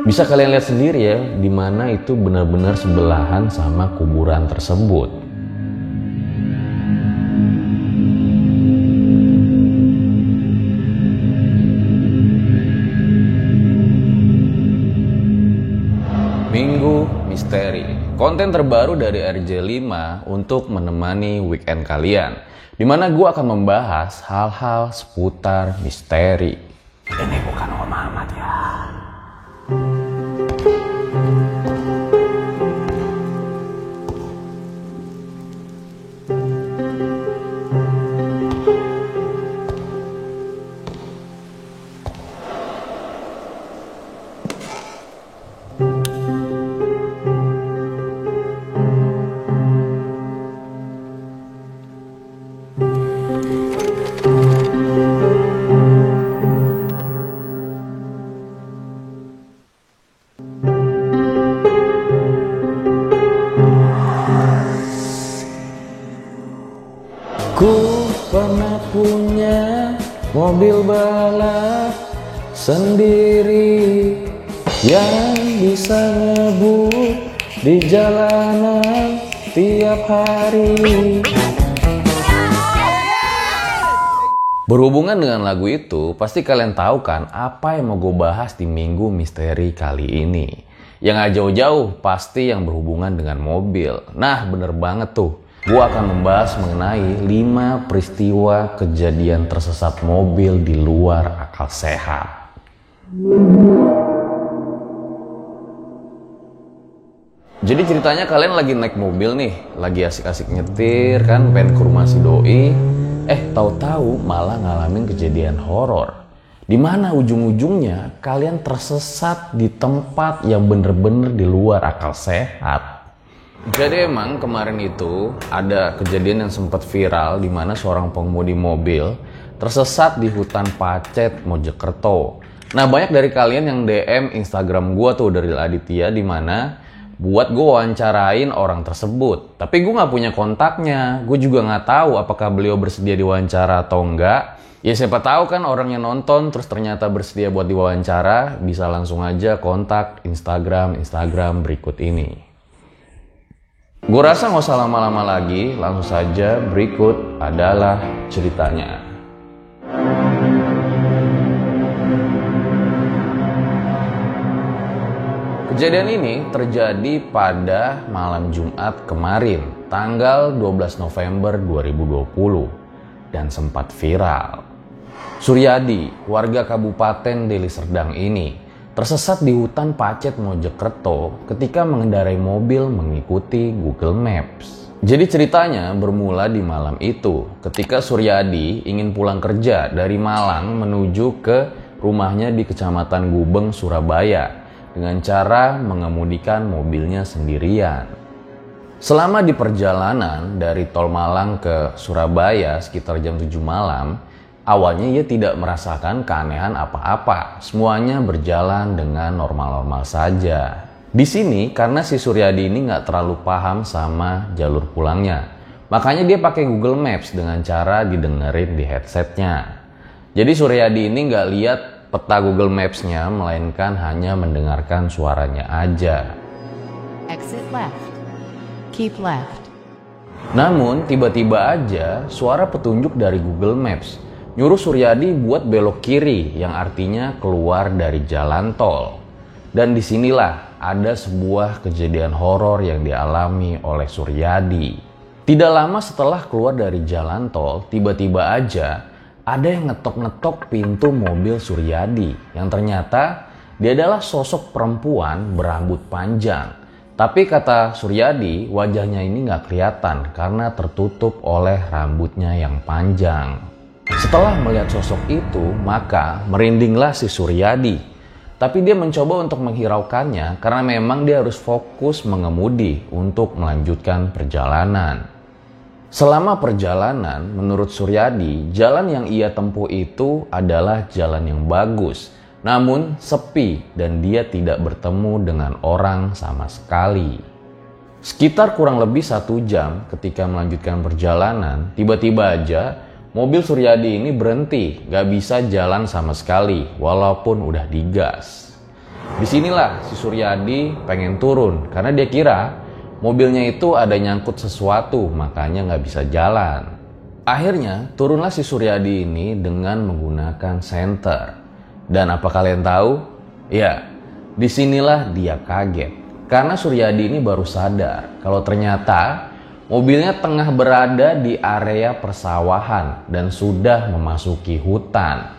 Bisa kalian lihat sendiri ya, di mana itu benar-benar sebelahan sama kuburan tersebut. Minggu Misteri, konten terbaru dari RJ5 untuk menemani weekend kalian, di mana gue akan membahas hal-hal seputar misteri. Ini bukan Om Ahmad ya. Ku pernah punya mobil balap sendiri yang bisa ngebut di jalanan tiap hari. Berhubungan dengan lagu itu, pasti kalian tahu kan apa yang mau gue bahas di Minggu Misteri kali ini. Yang gak jauh-jauh, pasti yang berhubungan dengan mobil. Nah, bener banget tuh. Gue akan membahas mengenai 5 peristiwa kejadian tersesat mobil di luar akal sehat. Jadi ceritanya kalian lagi naik mobil nih, lagi asik-asik nyetir kan, pengen ke rumah si doi. Tahu-tahu malah ngalamin kejadian horor. Dimana ujung-ujungnya kalian tersesat di tempat yang bener-bener di luar akal sehat. Jadi emang kemarin itu ada kejadian yang sempat viral di mana seorang pengemudi mobil tersesat di hutan Pacet, Mojokerto. Nah, banyak dari kalian yang DM Instagram gue tuh dari Aditya di mana buat gue wawancarain orang tersebut. Tapi gue nggak punya kontaknya. Gue juga nggak tahu apakah beliau bersedia diwawancara atau enggak. Ya siapa tahu kan orang yang nonton terus ternyata bersedia buat diwawancara, bisa langsung aja kontak Instagram berikut ini. Gue rasa nggak usah lama-lama lagi, langsung saja berikut adalah ceritanya. Kejadian ini terjadi pada malam Jumat kemarin, tanggal 12 November 2020, dan sempat viral. Suryadi, warga Kabupaten Deli Serdang ini, tersesat di hutan Pacet, Mojokerto ketika mengendarai mobil mengikuti Google Maps. Jadi ceritanya bermula di malam itu ketika Suryadi ingin pulang kerja dari Malang menuju ke rumahnya di Kecamatan Gubeng, Surabaya dengan cara mengemudikan mobilnya sendirian. Selama di perjalanan dari Tol Malang ke Surabaya sekitar jam 7 malam, awalnya ia tidak merasakan keanehan apa-apa. Semuanya berjalan dengan normal-normal saja. Di sini karena si Suryadi ini nggak terlalu paham sama jalur pulangnya. Makanya dia pakai Google Maps dengan cara didengerin di headsetnya. Jadi Suryadi ini nggak lihat peta Google Maps-nya, melainkan hanya mendengarkan suaranya aja. Exit left. Keep left. Namun tiba-tiba aja suara petunjuk dari Google Maps nyuruh Suryadi buat belok kiri, yang artinya keluar dari jalan tol. Dan disinilah ada sebuah kejadian horor yang dialami oleh Suryadi. Tidak lama setelah keluar dari jalan tol, tiba-tiba aja ada yang ngetok-ngetok pintu mobil Suryadi, yang ternyata dia adalah sosok perempuan berambut panjang. Tapi kata Suryadi, wajahnya ini nggak kelihatan karena tertutup oleh rambutnya yang panjang. Setelah melihat sosok itu, maka merindinglah si Suryadi. Tapi dia mencoba untuk menghiraukannya karena memang dia harus fokus mengemudi untuk melanjutkan perjalanan. Selama perjalanan, menurut Suryadi, jalan yang ia tempuh itu adalah jalan yang bagus, namun sepi dan dia tidak bertemu dengan orang sama sekali. Sekitar kurang lebih 1 jam ketika melanjutkan perjalanan, tiba-tiba aja mobil Suryadi ini berhenti, gak bisa jalan sama sekali walaupun udah digas. Disinilah si Suryadi pengen turun karena dia kira mobilnya itu ada nyangkut sesuatu, makanya nggak bisa jalan. Akhirnya turunlah si Suryadi ini dengan menggunakan senter. Dan apa kalian tahu? Ya, disinilah dia kaget. Karena Suryadi ini baru sadar kalau ternyata mobilnya tengah berada di area persawahan dan sudah memasuki hutan.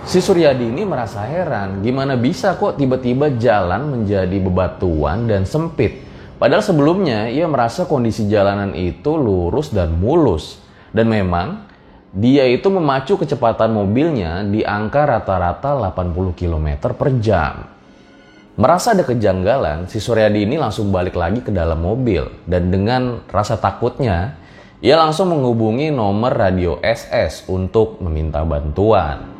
Si Suryadi ini merasa heran, gimana bisa kok tiba-tiba jalan menjadi bebatuan dan sempit. Padahal sebelumnya ia merasa kondisi jalanan itu lurus dan mulus. Dan memang dia itu memacu kecepatan mobilnya di angka rata-rata 80 km per jam. Merasa ada kejanggalan, si Suryadi ini langsung balik lagi ke dalam mobil. Dan dengan rasa takutnya, ia langsung menghubungi nomor radio SS untuk meminta bantuan.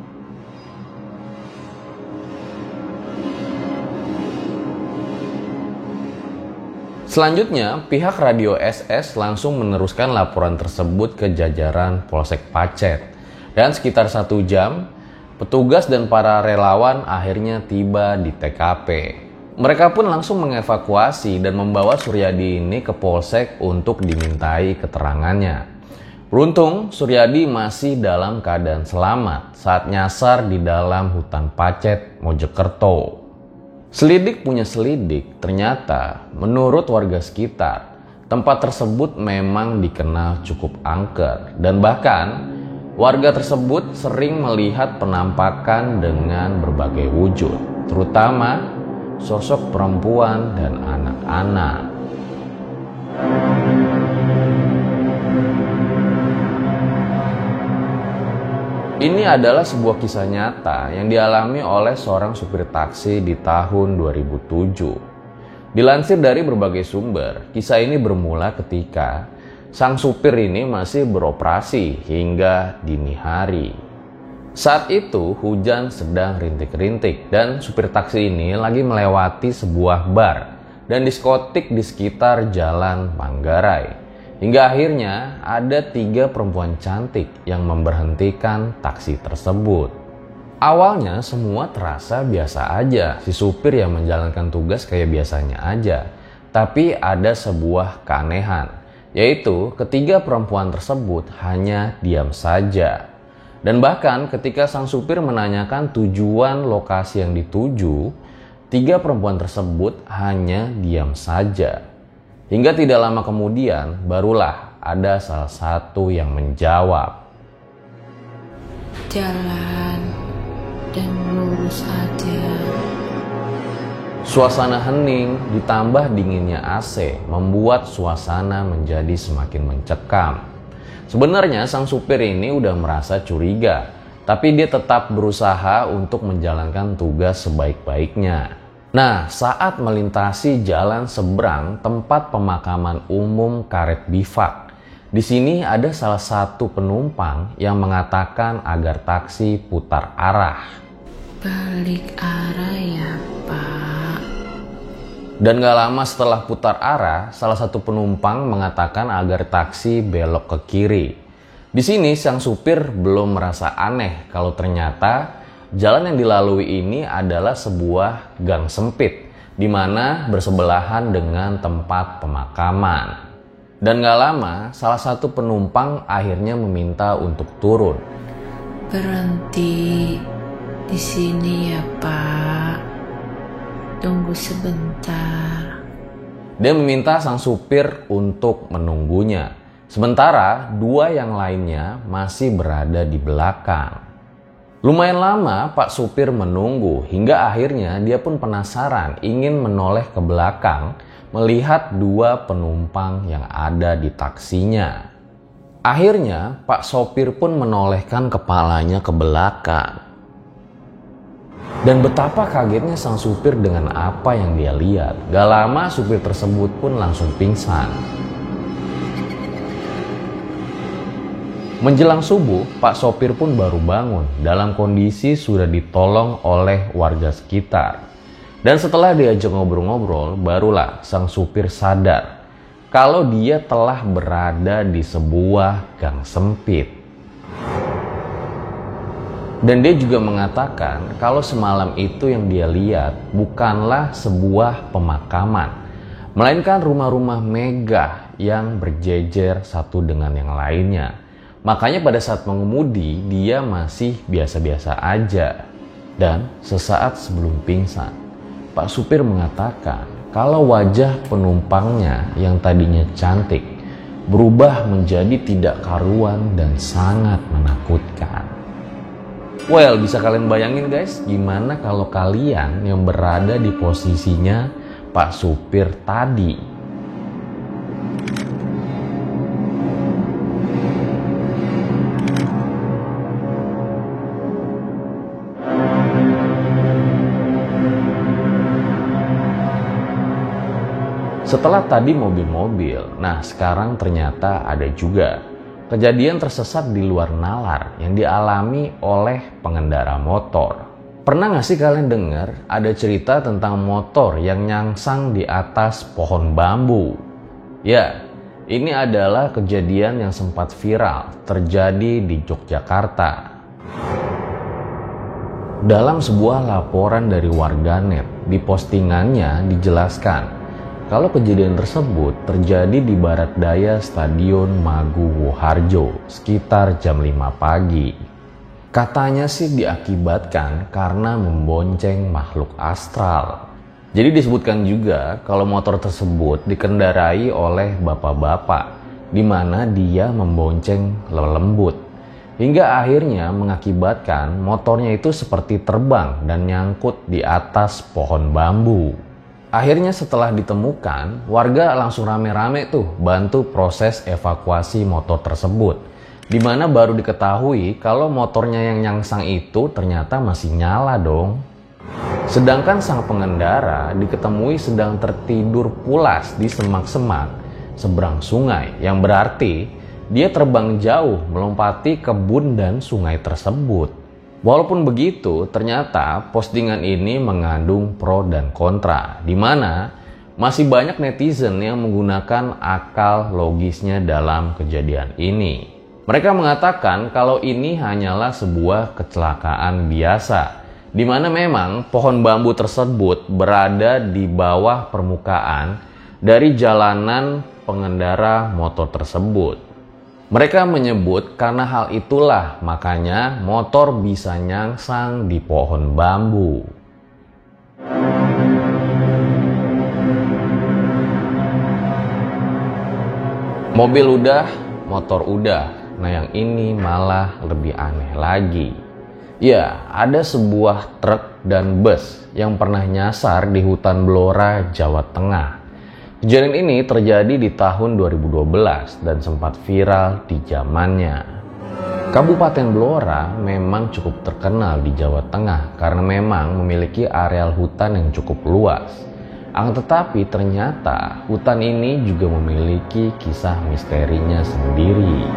Selanjutnya, pihak radio SS langsung meneruskan laporan tersebut ke jajaran Polsek Pacet. Dan sekitar 1 jam, petugas dan para relawan akhirnya tiba di TKP. Mereka pun langsung mengevakuasi dan membawa Suryadi ini ke Polsek untuk dimintai keterangannya. Beruntung, Suryadi masih dalam keadaan selamat saat nyasar di dalam hutan Pacet, Mojokerto. Selidik punya selidik, ternyata menurut warga sekitar, tempat tersebut memang dikenal cukup angker. Dan bahkan warga tersebut sering melihat penampakan dengan berbagai wujud, terutama sosok perempuan dan anak-anak. Ini adalah sebuah kisah nyata yang dialami oleh seorang supir taksi di tahun 2007. Dilansir dari berbagai sumber, kisah ini bermula ketika sang supir ini masih beroperasi hingga dini hari. Saat itu hujan sedang rintik-rintik dan supir taksi ini lagi melewati sebuah bar dan diskotik di sekitar Jalan Manggarai. Hingga akhirnya ada 3 perempuan cantik yang memberhentikan taksi tersebut. Awalnya semua terasa biasa aja, si supir yang menjalankan tugas kayak biasanya aja. Tapi ada sebuah keanehan, yaitu ketiga perempuan tersebut hanya diam saja. Dan bahkan ketika sang supir menanyakan tujuan lokasi yang dituju, 3 perempuan tersebut hanya diam saja. Hingga tidak lama kemudian, barulah ada salah satu yang menjawab. Jalan dan lurus aja. Suasana hening ditambah dinginnya AC membuat suasana menjadi semakin mencekam. Sebenarnya sang supir ini udah merasa curiga, tapi dia tetap berusaha untuk menjalankan tugas sebaik-baiknya. Nah, saat melintasi jalan seberang tempat pemakaman umum Karet Bifak, di sini ada salah satu penumpang yang mengatakan agar taksi putar arah. Balik arah ya, Pak. Dan gak lama setelah putar arah, salah satu penumpang mengatakan agar taksi belok ke kiri. Di sini sang supir belum merasa aneh kalau ternyata jalan yang dilalui ini adalah sebuah gang sempit, di mana bersebelahan dengan tempat pemakaman. Dan gak lama, salah satu penumpang akhirnya meminta untuk turun. Berhenti di sini ya, Pak. Tunggu sebentar. Dia meminta sang supir untuk menunggunya. Sementara 2 yang lainnya masih berada di belakang. Lumayan lama Pak supir menunggu hingga akhirnya dia pun penasaran ingin menoleh ke belakang melihat 2 penumpang yang ada di taksinya. Akhirnya Pak sopir pun menolehkan kepalanya ke belakang. Dan betapa kagetnya sang supir dengan apa yang dia lihat. Gak lama supir tersebut pun langsung pingsan. Menjelang subuh, Pak sopir pun baru bangun dalam kondisi sudah ditolong oleh warga sekitar. Dan setelah diajak ngobrol-ngobrol, barulah sang supir sadar kalau dia telah berada di sebuah gang sempit. Dan dia juga mengatakan kalau semalam itu yang dia lihat bukanlah sebuah pemakaman, melainkan rumah-rumah megah yang berjejer satu dengan yang lainnya. Makanya pada saat mengemudi dia masih biasa-biasa aja. Dan sesaat sebelum pingsan, Pak supir mengatakan kalau wajah penumpangnya yang tadinya cantik berubah menjadi tidak karuan dan sangat menakutkan. Well, bisa kalian bayangin guys, gimana kalau kalian yang berada di posisinya Pak supir tadi? Setelah tadi mobil-mobil, nah sekarang ternyata ada juga kejadian tersesat di luar nalar yang dialami oleh pengendara motor. Pernah gak sih kalian dengar ada cerita tentang motor yang nyangsang di atas pohon bambu? Ya, ini adalah kejadian yang sempat viral terjadi di Yogyakarta. Dalam sebuah laporan dari warganet, di postingannya dijelaskan kalau kejadian tersebut terjadi di barat daya Stadion Magu Woharjo sekitar jam 5 pagi. Katanya sih diakibatkan karena membonceng makhluk astral. Jadi disebutkan juga kalau motor tersebut dikendarai oleh bapak-bapak, di mana dia membonceng lelembut. Hingga akhirnya mengakibatkan motornya itu seperti terbang dan nyangkut di atas pohon bambu. Akhirnya setelah ditemukan, warga langsung rame-rame tuh bantu proses evakuasi motor tersebut. Di mana baru diketahui kalau motornya yang nyangsang itu ternyata masih nyala dong. Sedangkan sang pengendara diketemui sedang tertidur pulas di semak-semak seberang sungai, yang berarti dia terbang jauh melompati kebun dan sungai tersebut. Walaupun begitu, ternyata postingan ini mengandung pro dan kontra, di mana masih banyak netizen yang menggunakan akal logisnya dalam kejadian ini. Mereka mengatakan kalau ini hanyalah sebuah kecelakaan biasa, di mana memang pohon bambu tersebut berada di bawah permukaan dari jalanan pengendara motor tersebut. Mereka menyebut karena hal itulah makanya motor bisa nyangsang di pohon bambu. Mobil udah, motor udah. Nah yang ini malah lebih aneh lagi. Ya, ada sebuah truk dan bus yang pernah nyasar di hutan Blora, Jawa Tengah. Kejadian ini terjadi di tahun 2012 dan sempat viral di zamannya. Kabupaten Blora memang cukup terkenal di Jawa Tengah karena memang memiliki areal hutan yang cukup luas. Akan tetapi ternyata hutan ini juga memiliki kisah misterinya sendiri.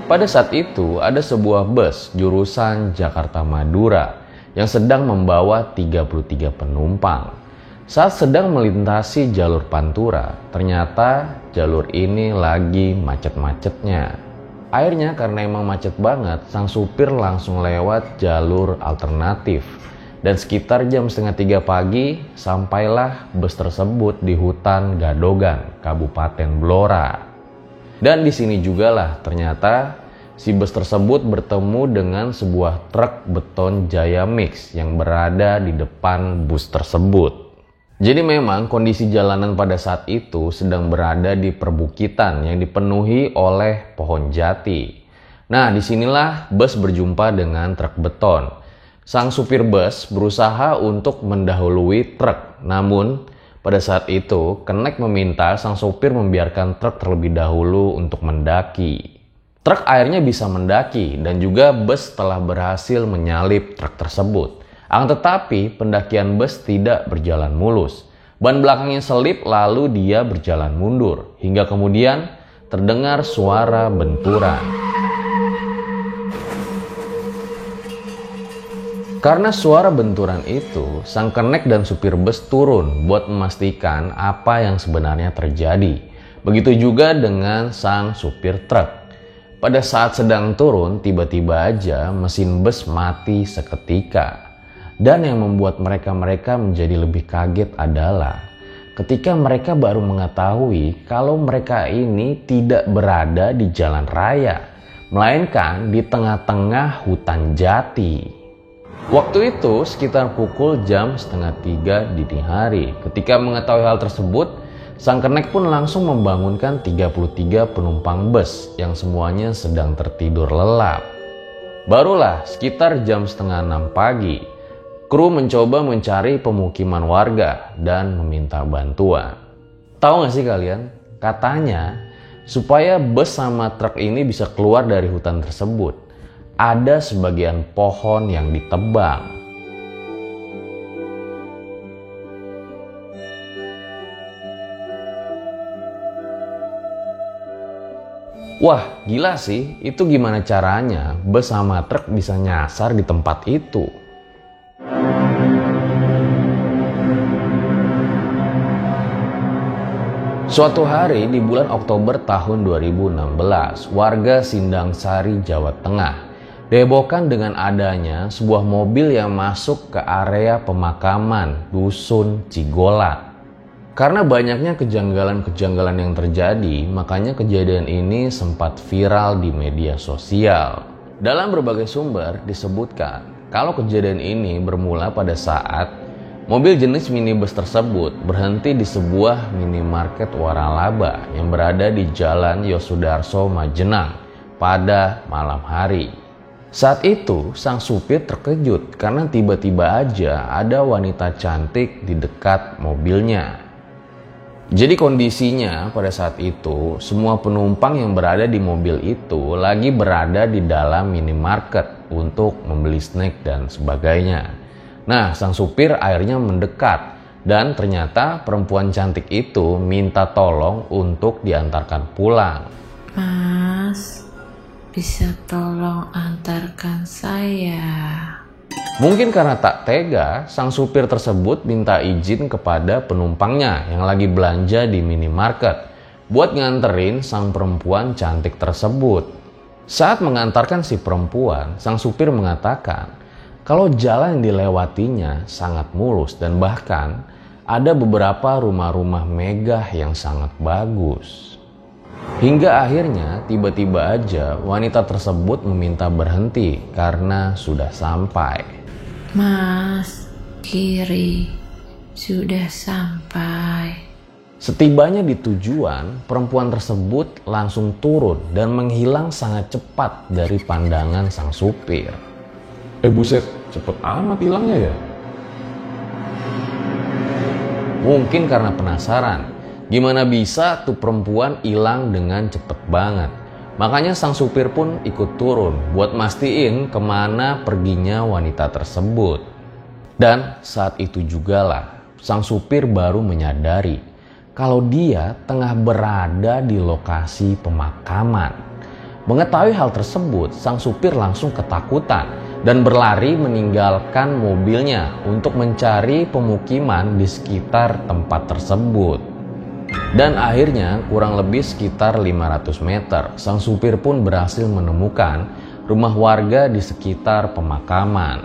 Pada saat itu ada sebuah bus jurusan Jakarta-Madura yang sedang membawa 33 penumpang. Saat sedang melintasi jalur Pantura, ternyata jalur ini lagi macet-macetnya. Akhirnya karena emang macet banget, sang supir langsung lewat jalur alternatif. Dan sekitar jam 2:30 pagi, sampailah bus tersebut di hutan Gadogan, Kabupaten Blora. Dan di sini juga lah ternyata si bus tersebut bertemu dengan sebuah truk beton Jaya Mix yang berada di depan bus tersebut. Jadi memang kondisi jalanan pada saat itu sedang berada di perbukitan yang dipenuhi oleh pohon jati. Nah, disinilah bus berjumpa dengan truk beton. Sang supir bus berusaha untuk mendahului truk, namun pada saat itu kenek meminta sang supir membiarkan truk terlebih dahulu untuk mendaki. Truk akhirnya bisa mendaki dan juga bus telah berhasil menyalip truk tersebut. Akan tetapi pendakian bus tidak berjalan mulus. Ban belakangnya selip lalu dia berjalan mundur. Hingga kemudian terdengar suara benturan. Karena suara benturan itu, sang kenek dan supir bus turun buat memastikan apa yang sebenarnya terjadi. Begitu juga dengan sang supir truk. Pada saat sedang turun, tiba-tiba aja mesin bus mati seketika. Dan yang membuat mereka menjadi lebih kaget adalah ketika mereka baru mengetahui kalau mereka ini tidak berada di jalan raya, melainkan di tengah-tengah hutan jati. Waktu itu sekitar pukul jam 2:30 dini hari. Ketika mengetahui hal tersebut, sang kenek pun langsung membangunkan 33 penumpang bus yang semuanya sedang tertidur lelap. Barulah sekitar jam 5:30 pagi, kru mencoba mencari pemukiman warga dan meminta bantuan. Tahu gak sih kalian? Katanya supaya bus sama truk ini bisa keluar dari hutan tersebut, ada sebagian pohon yang ditebang. Wah, gila sih. Itu gimana caranya bus sama truk bisa nyasar di tempat itu? Suatu hari di bulan Oktober tahun 2016, warga Sindang Sari, Jawa Tengah dihebohkan dengan adanya sebuah mobil yang masuk ke area pemakaman Dusun Cigolat. Karena banyaknya kejanggalan-kejanggalan yang terjadi, makanya kejadian ini sempat viral di media sosial. Dalam berbagai sumber disebutkan kalau kejadian ini bermula pada saat mobil jenis minibus tersebut berhenti di sebuah minimarket waralaba yang berada di Jalan Yosudarso, Majenang pada malam hari. Saat itu, sang supir terkejut karena tiba-tiba aja ada wanita cantik di dekat mobilnya. Jadi kondisinya pada saat itu, semua penumpang yang berada di mobil itu lagi berada di dalam minimarket untuk membeli snack dan sebagainya. Nah, sang supir akhirnya mendekat dan ternyata perempuan cantik itu minta tolong untuk diantarkan pulang. Mas, bisa tolong antarkan saya? Mungkin karena tak tega, sang supir tersebut minta izin kepada penumpangnya yang lagi belanja di minimarket buat nganterin sang perempuan cantik tersebut. Saat mengantarkan si perempuan, sang supir mengatakan kalau jalan yang dilewatinya sangat mulus dan bahkan ada beberapa rumah-rumah megah yang sangat bagus. Hingga akhirnya tiba-tiba aja wanita tersebut meminta berhenti karena sudah sampai. Mas, kiri, sudah sampai. Setibanya di tujuan, perempuan tersebut langsung turun dan menghilang sangat cepat dari pandangan sang supir. Buset, cepet amat hilangnya ya? Mungkin karena penasaran, gimana bisa tuh perempuan hilang dengan cepet banget. Makanya sang supir pun ikut turun buat mastiin kemana perginya wanita tersebut. Dan saat itu jugalah sang supir baru menyadari kalau dia tengah berada di lokasi pemakaman. Mengetahui hal tersebut, sang supir langsung ketakutan dan berlari meninggalkan mobilnya untuk mencari pemukiman di sekitar tempat tersebut. Dan akhirnya kurang lebih sekitar 500 meter, sang supir pun berhasil menemukan rumah warga di sekitar pemakaman.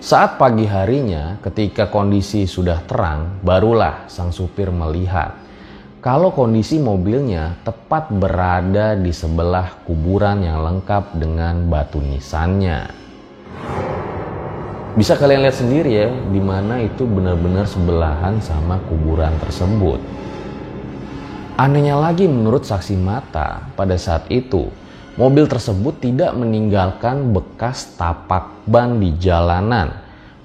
Saat pagi harinya, ketika kondisi sudah terang, barulah sang supir melihat kalau kondisi mobilnya tepat berada di sebelah kuburan yang lengkap dengan batu nisannya. Bisa kalian lihat sendiri ya, di mana itu benar-benar sebelahan sama kuburan tersebut. Anehnya lagi menurut saksi mata, pada saat itu mobil tersebut tidak meninggalkan bekas tapak ban di jalanan.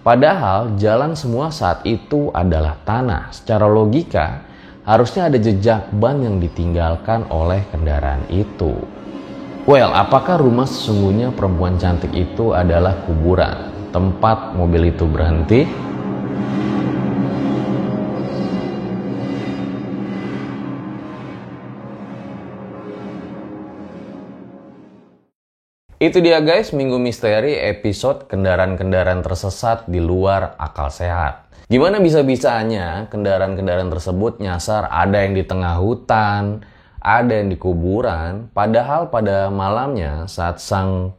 Padahal jalan semua saat itu adalah tanah. Secara logika harusnya ada jejak ban yang ditinggalkan oleh kendaraan itu. Well, apakah rumah sesungguhnya perempuan cantik itu adalah kuburan tempat mobil itu berhenti? Itu dia guys, Minggu Misteri episode kendaraan-kendaraan tersesat di luar akal sehat. Gimana bisa-bisanya kendaraan-kendaraan tersebut nyasar, ada yang di tengah hutan, ada yang di kuburan, padahal pada malamnya saat sang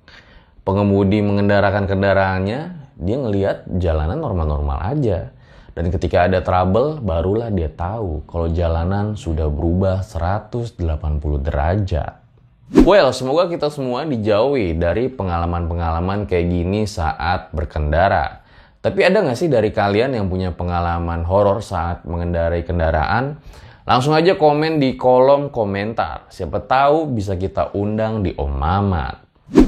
pengemudi mengendarakan kendaraannya, dia ngelihat jalanan normal-normal aja. Dan ketika ada trouble, barulah dia tahu kalau jalanan sudah berubah 180 derajat. Well, semoga kita semua dijauhi dari pengalaman-pengalaman kayak gini saat berkendara. Tapi ada nggak sih dari kalian yang punya pengalaman horor saat mengendarai kendaraan? Langsung aja komen di kolom komentar. Siapa tahu bisa kita undang di Om Mamat.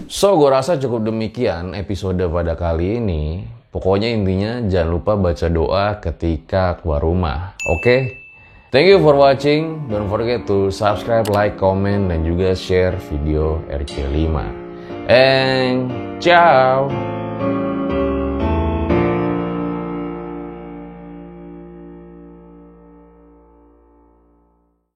So, gue rasa cukup demikian episode pada kali ini. Pokoknya intinya jangan lupa baca doa ketika keluar rumah. Oke? Thank you for watching. Don't forget to subscribe, like, comment, dan juga share video RC5. And ciao!